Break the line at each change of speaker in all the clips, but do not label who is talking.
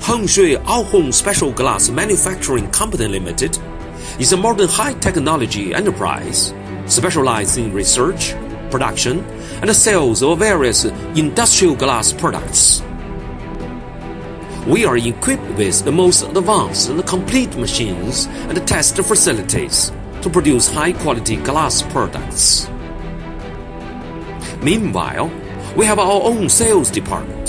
Hengshui Aohong Special Glass Manufacturing Company Limited is a modern high-technology enterprise specialized in research, production, and sales of various industrial glass products. We are equipped with the most advanced and complete machines and test facilities to produce high-quality glass products. Meanwhile, we have our own sales department.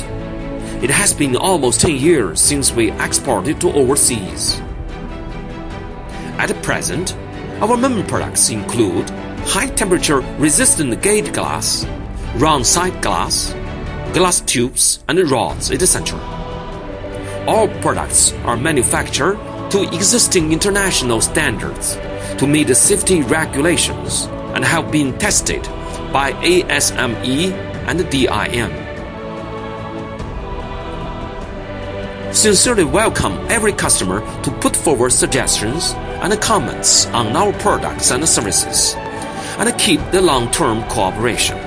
It has been almost 10 years since we exported to overseas. At present, our main products include high-temperature resistant gate glass, round side glass, glass tubes and rods, etc. All products are manufactured to existing international standards to meet the safety regulations and have been tested by ASME and DIM. Sincerely welcome every customer to put forward suggestions and comments on our products and services, and keep the long-term cooperation.